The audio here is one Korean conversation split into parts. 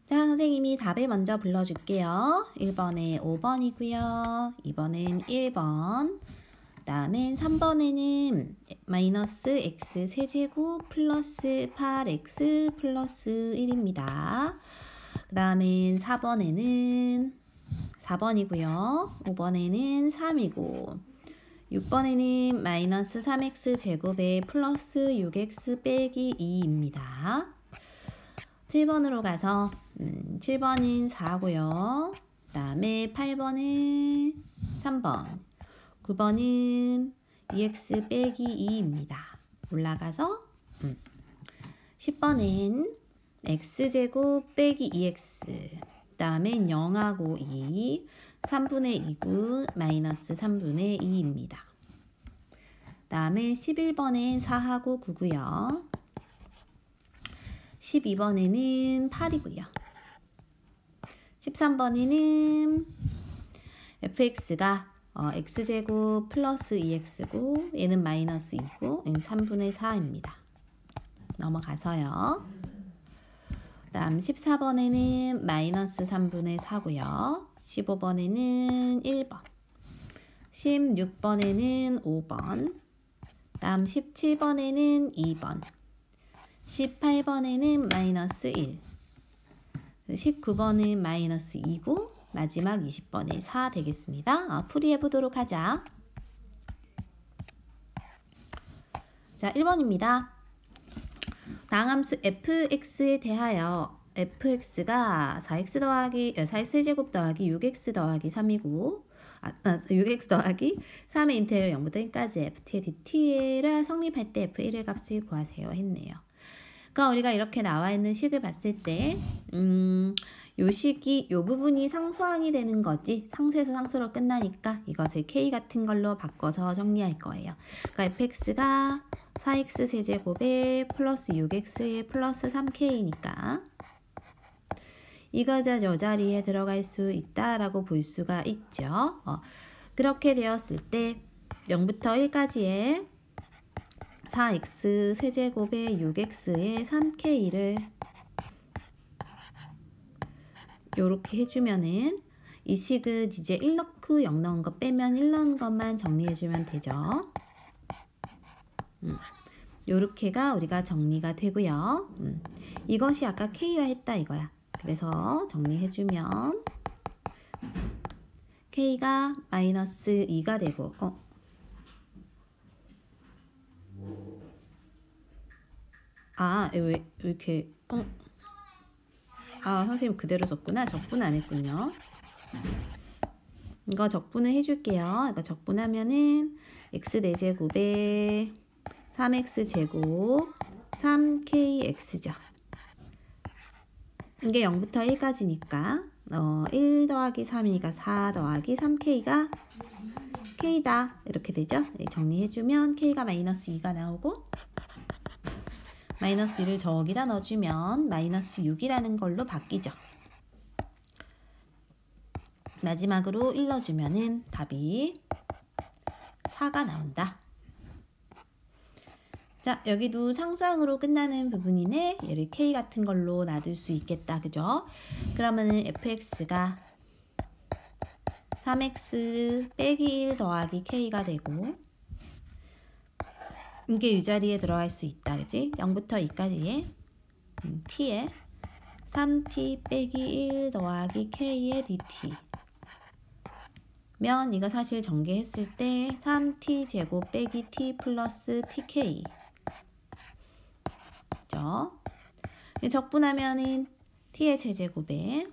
자, 선생님이 답을 먼저 불러줄게요. 1번에 5번이고요. 2번은 1번. 그 다음엔 3번에는 마이너스 x 세제곱 플러스 8x 플러스 1입니다. 그 다음엔 4번에는 4번이고요. 5번에는 3이고 6번에는 마이너스 3x 제곱에 플러스 6x 빼기 2입니다. 7번으로 가서 7번은 4고요. 그 다음에 8번은 3번, 9번은 2x 빼기 2입니다. 올라가서 10번은 x제곱 빼기 2x, 그 다음에 0하고 2, 3분의 2구 마이너스 3분의 2입니다. 그 다음에 11번엔 4하고 9고요. 12번에는 8이고요. 13번에는 fx가 x제곱 플러스 2x고 얘는 마이너스 2고 얘는 3분의 4입니다. 넘어가서요. 그 다음 14번에는 마이너스 3분의 4고요. 15번에는 1번, 16번에는 5번, 그 다음 17번에는 2번, 18번에는 마이너스 1, 19번은 마이너스 2고 마지막 20번에 4 되겠습니다. 풀이해 보도록 하자. 자, 1번입니다. 다항함수 fx에 대하여 fx가 4x 제곱 더하기 6x 더하기 3이고 6x 더하기 3의 인테그럴 0부터 1까지 ft의 dt를 성립할 때 f1의 값을 구하세요 했네요. 그러니까 우리가 이렇게 나와 있는 식을 봤을 때 요 식이 요 부분이 상수항이 되는 거지, 상수에서 상수로 끝나니까 이것을 k 같은 걸로 바꿔서 정리할 거예요. 그러니까 fx가 4x 세제곱에 플러스 6x에 플러스 3k니까 이거자 저 자리에 들어갈 수 있다라고 볼 수가 있죠. 그렇게 되었을 때 0부터 1까지의 4x 세제곱에 6x에 3k를 요렇게 해주면은 이 식은 이제 1 넣고 0 넣은 거 빼면 1 넣은 것만 정리해주면 되죠. 요렇게가 우리가 정리가 되고요. 이것이 아까 k라 했다 이거야. 그래서 정리해주면 k가 마이너스 2가 되고 왜 이렇게 선생님 그대로 썼구나. 적분 안 했군요. 이거 적분을 해줄게요. 이거 적분하면은 x 4제곱에 3x 제곱 3kx죠. 이게 0부터 1까지니까 1 더하기 3이니까 4 더하기 3k가 k다 이렇게 되죠. 정리해주면 k가 마이너스 2가 나오고 마이너스 1을 저기다 넣어주면 마이너스 6이라는 걸로 바뀌죠. 마지막으로 1 넣어주면은 답이 4가 나온다. 자, 여기도 상수항으로 끝나는 부분이네. 얘를 k 같은 걸로 놔둘 수 있겠다. 그죠? 그러면은 fx가 3x 빼기 1 더하기 k가 되고 이게 이 자리에 들어갈 수 있다. 그지? 0부터 2까지의 t에 3t 빼기 1 더하기 k의 dt 면 이거 사실 전개했을 때 3t 제곱 빼기 t 플러스 tk 그죠? 적분하면은 t의 제제곱에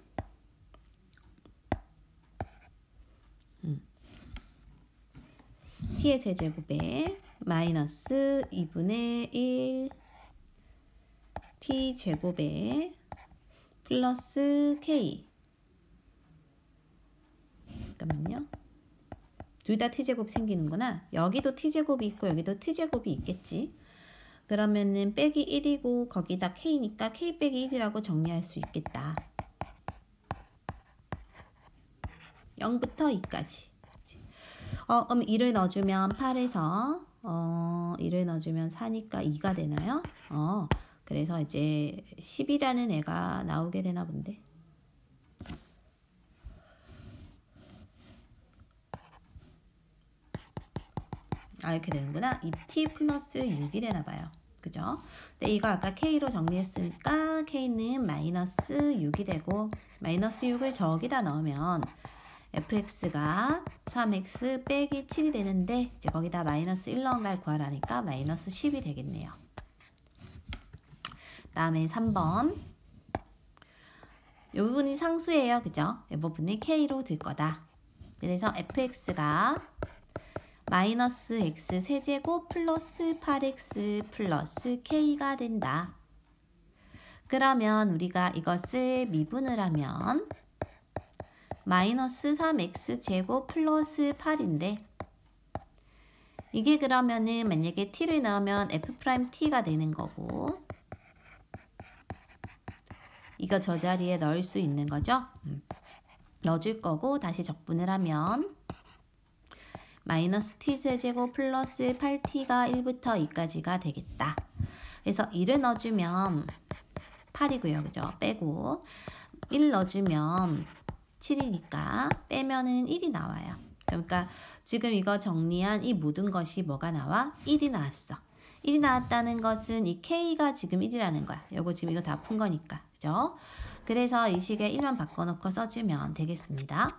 t의 제제곱에 마이너스 2분의 1 t 제곱에 플러스 k 잠깐만요. 둘 다 t제곱 생기는구나. 여기도 t제곱이 있고 여기도 t제곱이 있겠지. 그러면은 빼기 1이고 거기다 k니까 k 빼기 1이라고 정리할 수 있겠다. 0부터 2까지. 그럼 1을 넣어주면 8에서 1을 넣어주면 4니까 2가 되나요? 그래서 이제 10이라는 애가 나오게 되나 본데. 이렇게 되는구나. 2t 플러스 6이 되나 봐요. 그죠? 근데 이걸 아까 k로 정리했으니까 k는 마이너스 6이 되고, 마이너스 6을 저기다 넣으면 fx가 3x 빼기 7이 되는데, 이제 거기다 마이너스 1 넣은 걸 구하라니까 마이너스 10이 되겠네요. 다음에 3번. 이 부분이 상수예요. 그죠? 이 부분을 k로 들 거다. 그래서 fx가 마이너스 x 세제곱 플러스 8x 플러스 k가 된다. 그러면 우리가 이것을 미분을 하면 마이너스 3x 제곱 플러스 8인데, 이게 그러면은 만약에 t를 넣으면 f't가 되는 거고, 이거 저 자리에 넣을 수 있는 거죠. 넣어줄 거고, 다시 적분을 하면 마이너스 t 세제곱 플러스 8t가 1부터 2까지가 되겠다. 그래서 1을 넣어주면 8이고요. 그죠? 빼고 1 넣어주면 7이니까 빼면은 1이 나와요. 그러니까 지금 이거 정리한 이 모든 것이 뭐가 나와? 1이 나왔어. 1이 나왔다는 것은 이 k가 지금 1이라는 거야. 요거 지금 이거 다 푼 거니까. 그죠? 그래서 이 식에 1만 바꿔놓고 써주면 되겠습니다.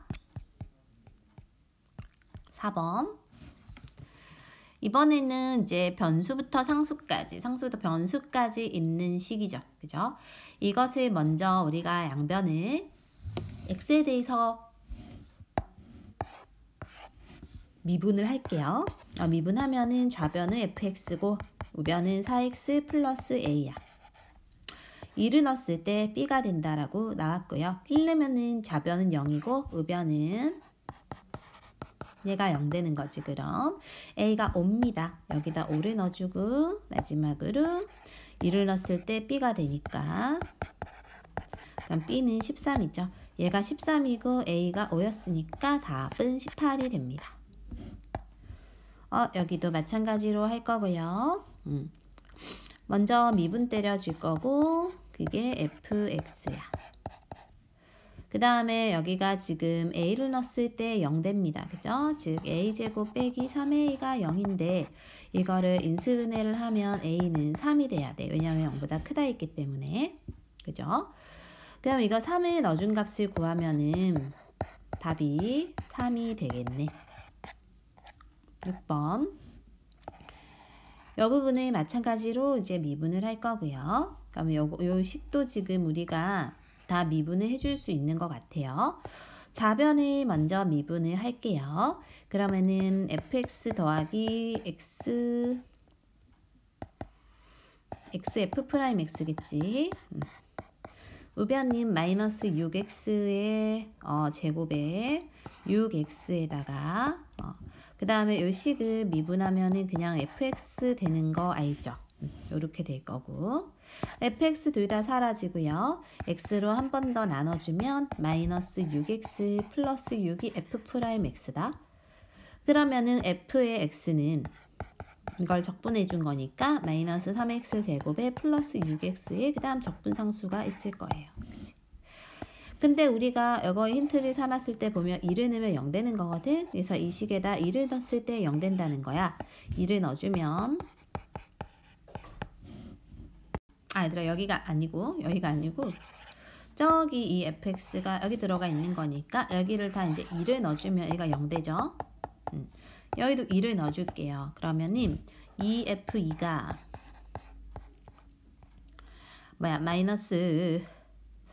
4번. 이번에는 이제 변수부터 상수까지, 상수부터 변수까지 있는 식이죠. 그죠? 이것을 먼저 우리가 양변을 x에 대해서 미분을 할게요. 미분하면은 좌변은 fx고 우변은 4x 플러스 a야. 1을 넣었을 때 b가 된다라고 나왔고요. 1 넣으면은 좌변은 0이고 우변은 얘가 0 되는 거지. 그럼 a가 5입니다. 여기다 5를 넣어주고 마지막으로 1을 넣었을 때 b가 되니까, 그럼 b는 13이죠. 얘가 13이고 a가 5였으니까 답은 18이 됩니다. 여기도 마찬가지로 할 거고요. 먼저 미분 때려줄 거고, 그게 fx야. 그 다음에 여기가 지금 a를 넣었을 때 0 됩니다. 그죠? 즉 a제곱 빼기 3a가 0인데 이거를 인수분해를 하면 a는 3이 돼야 돼. 왜냐하면 0보다 크다 했기 때문에. 그죠? 그럼 이거 3을 넣어준 값을 구하면은 답이 3이 되겠네. 6번. 이 부분을 마찬가지로 이제 미분을 할 거고요. 그럼 요 식도 지금 우리가 다 미분을 해줄 수 있는 것 같아요. 좌변을 먼저 미분을 할게요. 그러면은 fx 더하기 x f'x겠지. 우변은 마이너스 6x의 제곱에 6x에다가 그 다음에 요 식을 미분하면은 그냥 fx 되는 거 알죠? 요렇게 될 거고, fx 둘 다 사라지고요. x로 한 번 더 나눠주면 마이너스 6x 플러스 6이 f'x다. 그러면은 f의 x는 이걸 적분해 준 거니까 마이너스 3x 제곱에 플러스 6x에 그 다음 적분상수가 있을 거예요. 그치? 근데 우리가 이거 힌트를 삼았을 때 보면 1을 넣으면 0 되는 거거든. 그래서 이 식에다 1을 넣었을 때 0 된다는 거야. 1을 넣어주면 얘들아 여기가 아니고 저기 이 fx가 여기 들어가 있는 거니까 여기를 다 이제 1을 넣어주면 여기가 0 되죠. 여기도 1을 넣어줄게요. 그러면은 2f2가 마이너스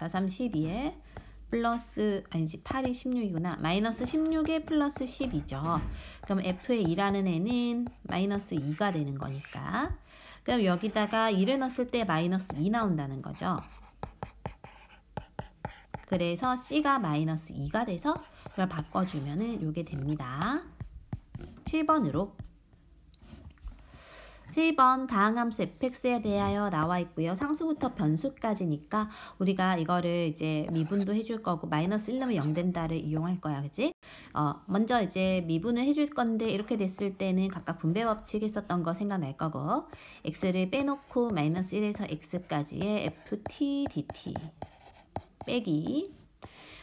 4, 3, 12에 플러스 8이 16이구나. 마이너스 16에 플러스 10이죠. 그럼 f의 2라는 애는 마이너스 2가 되는 거니까, 그럼 여기다가 2를 넣었을 때 마이너스 2 나온다는 거죠. 그래서 c가 마이너스 2가 돼서 그걸 바꿔주면은 요게 됩니다. 7번으로. 7번 다항함수 fx에 대하여 나와 있고요. 상수부터 변수까지니까 우리가 이거를 이제 미분도 해줄 거고 마이너스 1 넣으면 0 된다를 이용할 거야. 그치? 먼저 이제 미분을 해줄 건데 이렇게 됐을 때는 각각 분배 법칙 했었던 거 생각날 거고 x를 빼놓고 마이너스 1에서 x까지의 ft dt 빼기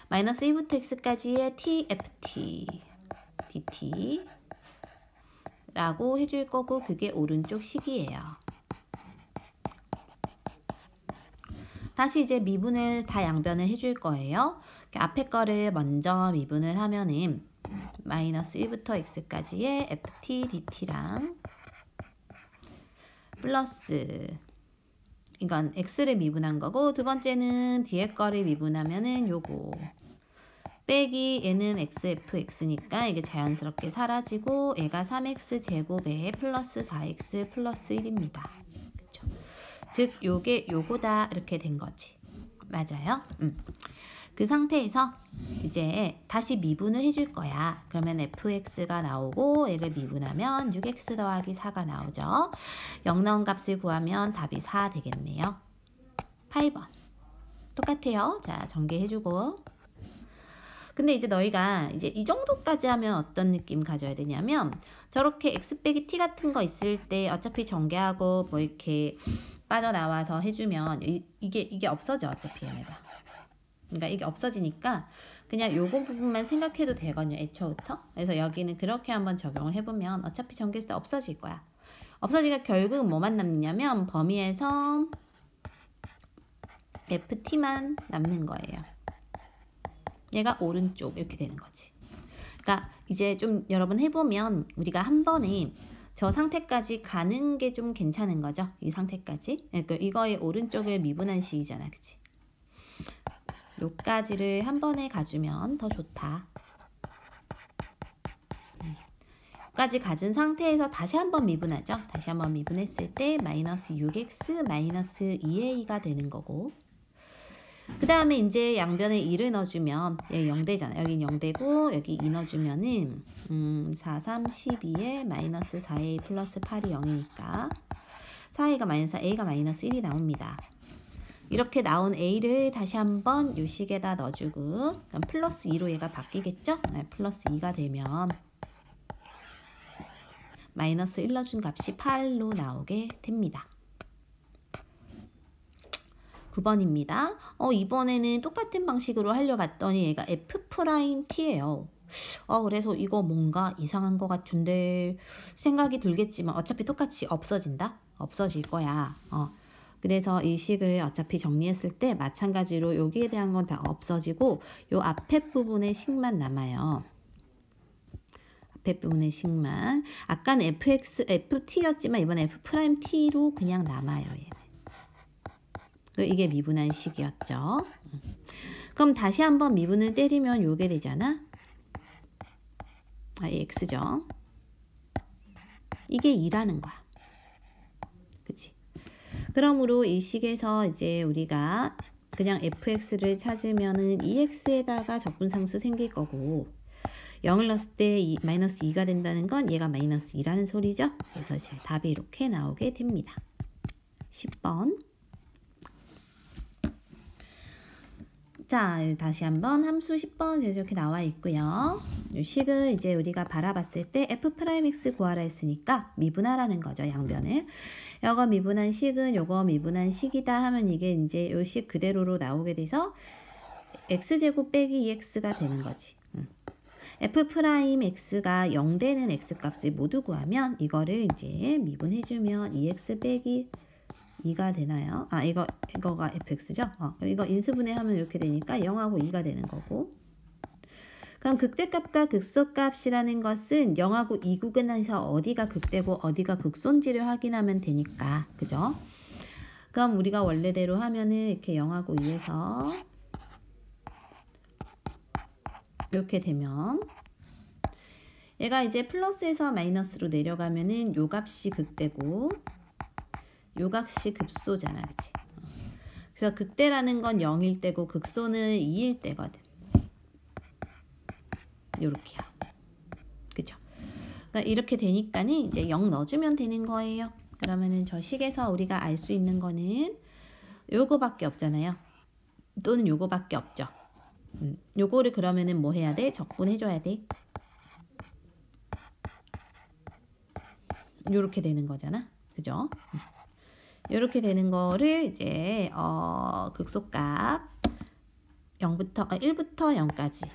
마이너스 1부터 x까지의 tft dt 라고 해줄 거고 그게 오른쪽 식이에요. 다시 이제 미분을 다 양변을 해줄 거예요. 앞에 거를 먼저 미분을 하면은 마이너스 1부터 x까지의 ft dt랑 플러스 이건 x를 미분한 거고 두 번째는 뒤에 거를 미분하면은 요거 빼기 얘는 xfx니까 이게 자연스럽게 사라지고 얘가 3x 제곱에 플러스 4x 플러스 1입니다. 그쵸? 즉 요게 요거다 이렇게 된 거지. 맞아요? 그 상태에서 이제 다시 미분을 해줄 거야. 그러면 fx가 나오고 얘를 미분하면 6x 더하기 4가 나오죠. 0 나온 값을 구하면 답이 4 되겠네요. 8번 똑같아요. 자 전개해주고 근데 이제 너희가 이제 이 정도까지 하면 어떤 느낌 가져야 되냐면 저렇게 x 빼기 t 같은 거 있을 때 어차피 전개하고 뭐 이렇게 빠져나와서 해주면 이게 없어져 어차피 얘네가. 그러니까 이게 없어지니까 그냥 요거 부분만 생각해도 되거든요. 애초부터. 그래서 여기는 그렇게 한번 적용을 해보면 어차피 전개했을 때 없어질 거야. 없어지니까 결국은 뭐만 남냐면 범위에서 ft만 남는 거예요. 얘가 오른쪽 이렇게 되는 거지. 그러니까 이제 좀 여러분 해보면 우리가 한 번에 저 상태까지 가는 게 좀 괜찮은 거죠. 이 상태까지. 그러니까 이거의 오른쪽을 미분한 식이잖아. 그치? 요까지를 한 번에 가주면 더 좋다. 요까지 가진 상태에서 다시 한번 미분하죠. 다시 한번 미분했을 때 마이너스 6x 마이너스 2a가 되는 거고 그 다음에 이제 양변에 2를 넣어주면 여기 0되잖아. 여긴 0되고 여기 2 넣어주면은 4, 3, 12에 마이너스 4a 플러스 8이 0이니까 4a가 마이너스 4, a가 마이너스 1이 나옵니다. 이렇게 나온 a를 다시 한번 요 식에다 넣어주고 그럼 플러스 2로 얘가 바뀌겠죠? 네, 플러스 2가 되면 마이너스 1 넣어준 값이 8로 나오게 됩니다. 9번입니다. 이번에는 똑같은 방식으로 하려고 봤더니 얘가 f't예요. 그래서 이거 뭔가 이상한 것 같은데 생각이 들겠지만 어차피 똑같이 없어진다? 없어질 거야. 그래서 이 식을 어차피 정리했을 때 마찬가지로 여기에 대한 건 다 없어지고 요 앞에 부분의 식만 남아요. 앞에 부분의 식만. 아까는 ft였지만 이번에 f't로 그냥 남아요. 얘는. 이게 미분한 식이었죠. 그럼 다시 한번 미분을 때리면 요게 되잖아. x죠. 이게 2라는 거야. 그치? 그러므로 이 식에서 이제 우리가 그냥 fx를 찾으면은 2x에다가 적분상수 생길 거고 0을 넣었을 때 마이너스 2가 된다는 건 얘가 마이너스 2라는 소리죠. 그래서 이제 답이 이렇게 나오게 됩니다. 10번. 자, 다시 한번 함수 10번 이렇게 나와 있고요. 이 식을 이제 우리가 바라봤을 때 f'x 구하라 했으니까 미분하라는 거죠. 양변을. 요거 미분한 식은 요거 미분한 식이다 하면 이게 이제 요 식 그대로로 나오게 돼서 x제곱 빼기 2x가 되는 거지. f'x가 0 되는 x값을 모두 구하면 이거를 이제 미분해주면 2x 빼기 2가 되나요? 이거가 fx죠? 이거 인수분해하면 이렇게 되니까 0하고 2가 되는 거고. 그럼 극대값과 극소값이라는 것은 0하고 2 구간에서 어디가 극대고 어디가 극소인지를 확인하면 되니까. 그죠? 그럼 우리가 원래대로 하면은 이렇게 0하고 2에서 이렇게 되면 얘가 이제 플러스에서 마이너스로 내려가면은 요 값이 극대고 요 값이 급소잖아. 그치? 그래서 극대라는 건 0일 때고 극소는 2일 때거든. 요렇게요. 그죠? 그러니까 이렇게 되니까는 이제 0 넣어주면 되는 거예요. 그러면은 저 식에서 우리가 알 수 있는 거는 요거밖에 없잖아요. 또는 요거밖에 없죠. 요거를 그러면은 뭐 해야 돼? 적분해줘야 돼. 요렇게 되는 거잖아. 그죠? 요렇게 되는 거를 이제 극소값 1부터 0까지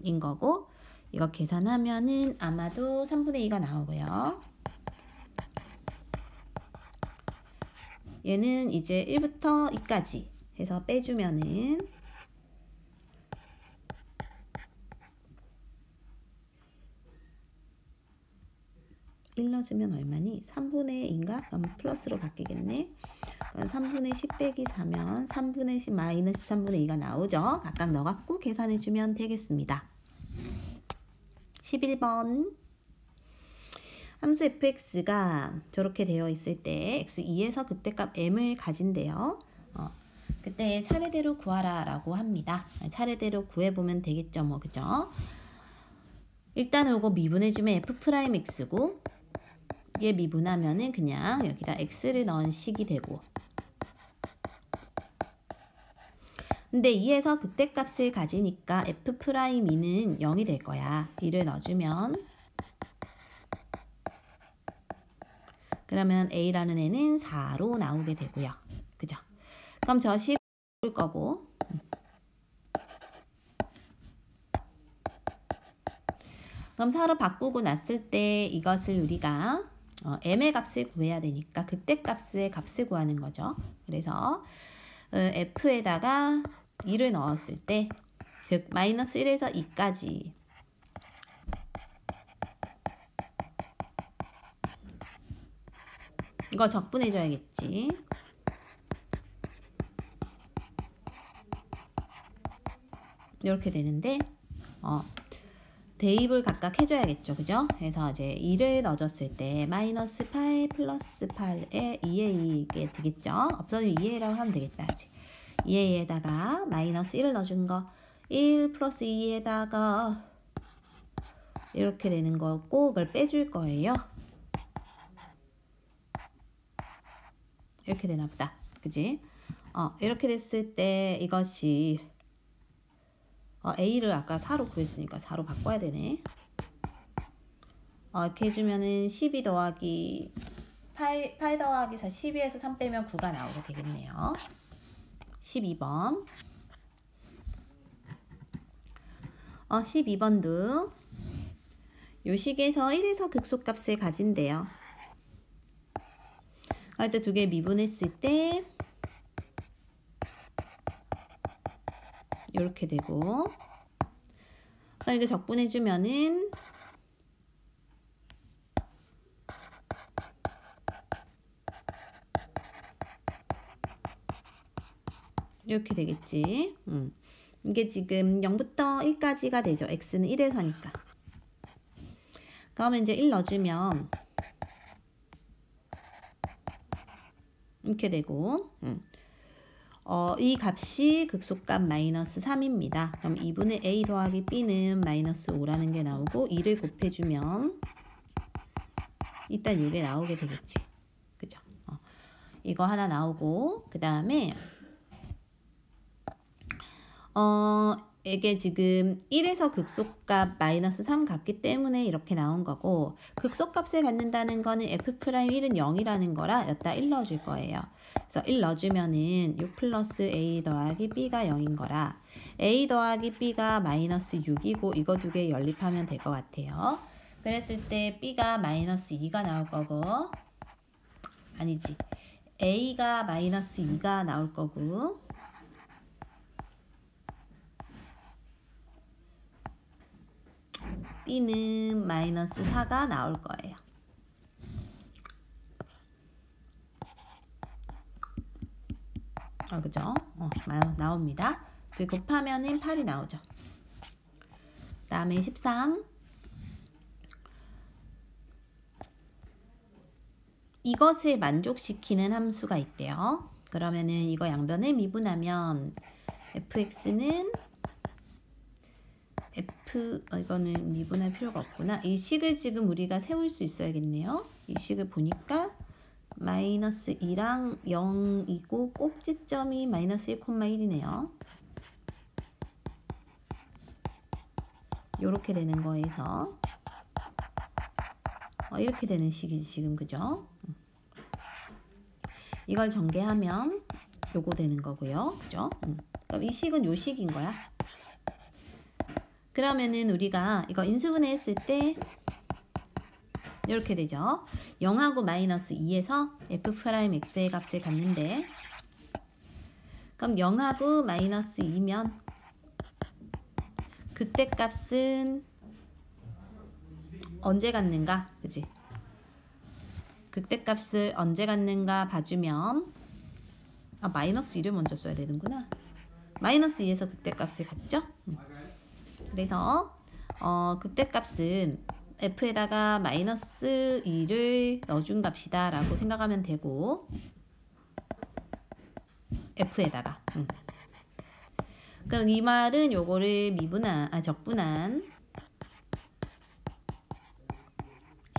인 거고, 이거 계산하면은 아마도 3분의 2가 나오고요. 얘는 이제 1부터 2까지 해서 빼주면은 1 넣어주면 얼마니? 3분의 2인가? 그럼 플러스로 바뀌겠네. 그럼 3분의 10 빼기 4면 3분의 10 마이너스 3분의 2가 나오죠. 각각 넣어갖고 계산해주면 되겠습니다. 11번. 함수 fx가 저렇게 되어 있을 때 x2에서 그때값 m을 가진대요. 그때 차례대로 구하라 라고 합니다. 차례대로 구해보면 되겠죠, 뭐, 그죠? 일단 요거 미분해주면 f'x고, 얘 미분하면은 그냥 여기다 x를 넣은 식이 되고, 근데 2에서 그때값을 가지니까 f'는 0이 될 거야. 2를 넣어주면, 그러면 a라는 애는 4로 나오게 되고요. 그죠? 그럼 저 식을 볼 거고, 그럼 4로 바꾸고 났을 때 이것을 우리가 m의 값을 구해야 되니까 그때값의 값을 구하는 거죠. 그래서 f에다가 2를 넣었을 때, 즉 마이너스 1에서 2까지 이거 적분해줘야겠지. 이렇게 되는데 대입을 각각 해줘야겠죠. 그죠? 그래서 이제 2를 넣어줬을 때 마이너스 8 플러스 8에 2에 2게 되겠죠. 없어지면 2a라고 하면 되겠다. 2a에다가 마이너스 1을 넣어준 거 1 플러스 2에다가 이렇게 되는 거고, 그걸 빼줄 거예요. 이렇게 되나 보다. 그지? 이렇게 됐을 때 이것이 a를 아까 4로 구했으니까 4로 바꿔야 되네. 이렇게 해주면은 12 더하기 8 더하기 4, 12에서 3 빼면 9가 나오게 되겠네요. 12번. 12번도 요 식에서 1에서 극소값을 가진대요. 일단 두 개 미분했을 때 이렇게 되고, 이거 적분해주면은 이렇게 되겠지. 이게 지금 0부터 1까지가 되죠. x는 1에서니까. 그러면 이제 1 넣어주면 이렇게 되고, 이 값이 극소값 마이너스 3입니다. 그럼 2분의 a 더하기 b는 마이너스 5라는 게 나오고, 2를 곱해주면 일단 이게 나오게 되겠지. 그죠? 이거 하나 나오고, 그 다음에 이게 지금 1에서 극소값 마이너스 3 같기 때문에 이렇게 나온 거고, 극소값을 갖는다는 거는 f'1은 0이라는 거라 여기다 1 넣어줄 거예요. 그래서 1 넣어주면은 6 플러스 a 더하기 b가 0인 거라 a 더하기 b가 마이너스 6이고, 이거 두 개 연립하면 될 것 같아요. 그랬을 때 b가 마이너스 2가 나올 거고, 아니지, a가 마이너스 2가 나올 거고, b는 마이너스 4가 나올 거예요. 그죠? 나옵니다. 그리고 곱하면은 8이 나오죠. 그 다음에 13. 이것을 만족시키는 함수가 있대요. 그러면은 이거 양변을 미분하면 fx는 이거는 미분할 필요가 없구나. 이 식을 지금 우리가 세울 수 있어야겠네요. 이 식을 보니까 마이너스 2랑 0이고 꼭지점이 마이너스 1,1이네요. 요렇게 되는 거에서 이렇게 되는 식이지 지금, 그죠? 이걸 전개하면 요거 되는 거고요, 그죠? 그럼 이 식은 요 식인 거야. 그러면은 우리가 이거 인수분해 했을 때 이렇게 되죠. 0하고 마이너스 2에서 f'x의 값을 갖는데, 그럼 0하고 마이너스 2면 그때 값은 언제 갖는가? 그지? 그때 값을 언제 갖는가 봐주면, 마이너스 2를 먼저 써야 되는구나. 마이너스 2에서 그때 값을 갖죠? 그래서 그때 값은 f에다가 마이너스 2를 넣어준 값이다 라고 생각하면 되고, f에다가 그럼 이 말은 요거를 적분한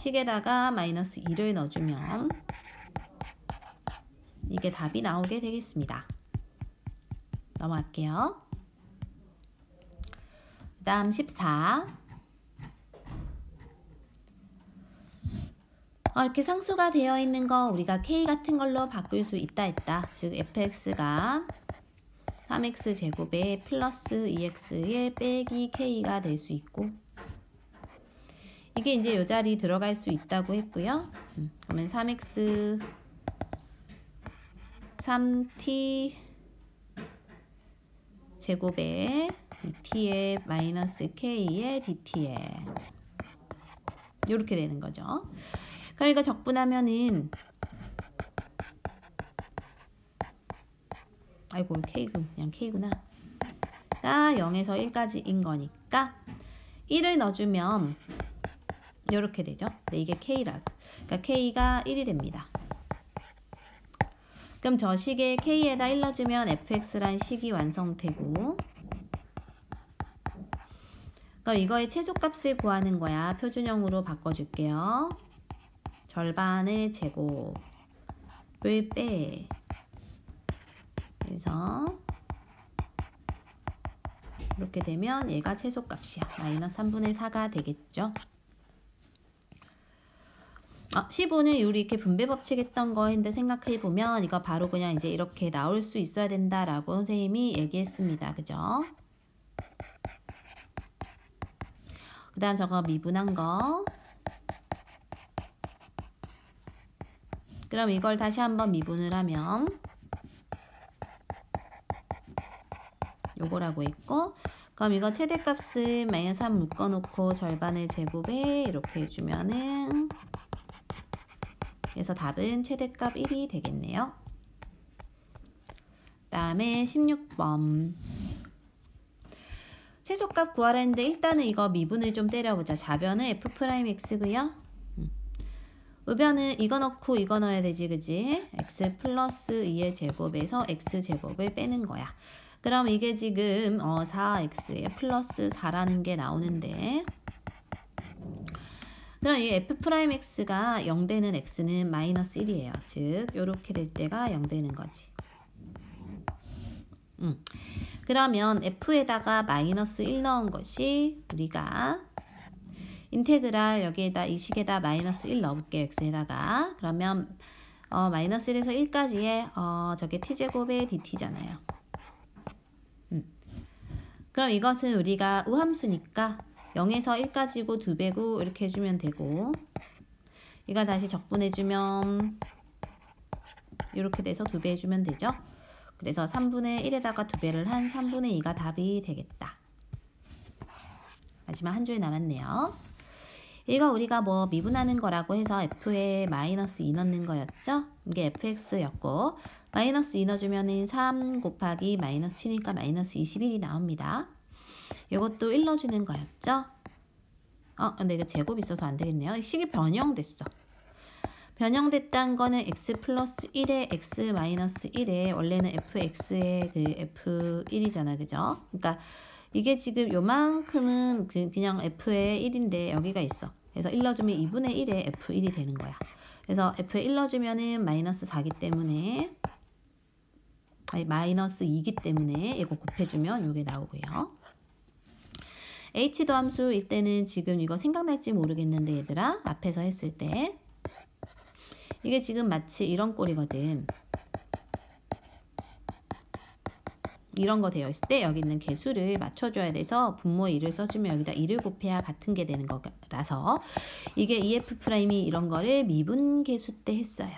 식에다가 마이너스 2를 넣어주면 이게 답이 나오게 되겠습니다. 넘어갈게요. 그 다음 14. 이렇게 상수가 되어 있는 거 우리가 k 같은 걸로 바꿀 수 있다 했다. 즉 fx가 3x 제곱에 플러스 2x에 빼기 k가 될 수 있고, 이게 이제 요 자리 들어갈 수 있다고 했고요. 그러면 3x 3t 제곱에 dt에 마이너스 k에 dt에 이렇게 되는 거죠. 그러니까 적분하면은 아이고 그냥 k구나. 0에서 1까지인 거니까 1을 넣어주면 이렇게 되죠. 네, 이게 k라고. 그러니까 k가 1이 됩니다. 그럼 저 식에 k에다 1 넣어주면 fx란 식이 완성되고, 그럼 이거의 최소값을 구하는 거야. 표준형으로 바꿔줄게요. 절반의 제곱을 빼. 그래서 이렇게 되면 얘가 최소값이야. 마이너스 3분의 4가 되겠죠. 15는 우리 이렇게 분배 법칙 했던 거인데 생각해보면 이거 바로 그냥 이제 이렇게 나올 수 있어야 된다라고 선생님이 얘기했습니다. 그죠? 그 다음 저거 미분한 거. 그럼 이걸 다시 한번 미분을 하면 요거라고 했고, 그럼 이거 최대값을 마이너스 3 묶어놓고 절반의 제곱에 이렇게 해주면은, 그래서 답은 최대값 1이 되겠네요. 그 다음에 16번. 최소값 구하라 했는데 일단은 이거 미분을 좀 때려보자. 좌변은 f'x고요. 우변은 이거 넣고 이거 넣어야 되지, 그지? x 플러스 2의 제곱에서 x제곱을 빼는 거야. 그럼 이게 지금 4x에 플러스 4라는 게 나오는데, 그럼 이 f'x가 0 되는 x는 마이너스 1이에요. 즉 요렇게 될 때가 0 되는 거지. 그러면 f에다가 마이너스 1 넣은 것이 우리가 인테그랄 여기에다 이 식에다 마이너스 1 넣어볼게요. x에다가. 그러면 마이너스 1에서 1까지의 저게 t제곱의 dt잖아요. 그럼 이것은 우리가 우함수니까 0에서 1까지고 2배고 이렇게 해주면 되고, 이걸 다시 적분해주면 이렇게 돼서 2배 해주면 되죠. 그래서 3분의 1에다가 2배를 한 3분의 2가 답이 되겠다. 마지막 한 줄 남았네요. 이거 우리가 뭐 미분하는 거라고 해서 f에 마이너스 2 넣는 거였죠. 이게 fx였고, 마이너스 2 넣어주면은 3 곱하기 마이너스 7이니까 마이너스 21이 나옵니다. 이것도 1 넣어주는 거였죠. 근데 이거 제곱 있어서 안 되겠네요. 식이 변형됐어. 변형됐다는 거는 x 플러스 1에 x 마이너스 1에 원래는 fx의 그 f1이잖아, 그죠? 그러니까 이게 지금 요만큼은 그냥 f의 1인데 여기가 있어. 그래서 1 넣어주면 2분의 1에 f1이 되는 거야. 그래서 f에 1 넣어주면은 마이너스 4기 때문에 아니 마이너스 2기 때문에 이거 곱해주면 이게 나오고요. h도 함수일 때는 지금 이거 생각날지 모르겠는데 얘들아 앞에서 했을 때 이게 지금 마치 이런 꼴이거든. 이런 거 되어 있을 때 여기 있는 개수를 맞춰줘야 돼서 분모의 1을 써주면 여기다 1을 곱해야 같은 게 되는 거라서 이게 EF'이 이런 거를 미분 개수 때 했어요.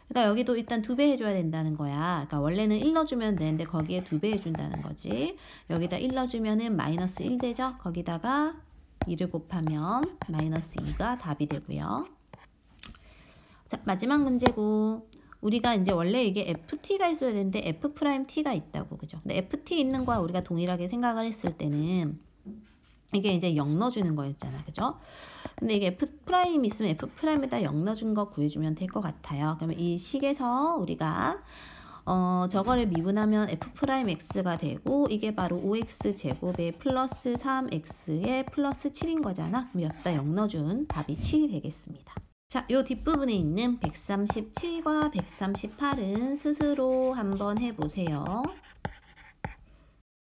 그러니까 여기도 일단 2배 해줘야 된다는 거야. 그러니까 원래는 1 넣어주면 되는데 거기에 2배 해준다는 거지. 여기다 1 넣어주면은 마이너스 1 되죠. 거기다가 2를 곱하면 마이너스 2가 답이 되고요. 자, 마지막 문제고 우리가 이제 원래 이게 ft가 있어야 되는데 f't가 있다고 그죠? 근데 ft 있는 거와 우리가 동일하게 생각을 했을 때는 이게 이제 0 넣어주는 거였잖아, 그죠? 근데 이게 f' 있으면 f'에다 0 넣어준 거 구해주면 될 것 같아요. 그러면 이 식에서 우리가 저거를 미분하면 f'x가 되고 이게 바로 5x 제곱에 플러스 3x에 플러스 7인 거잖아. 그럼 여기다 0 넣어준 답이 7이 되겠습니다. 자, 요 뒷부분에 있는 137과 138은 스스로 한번 해보세요.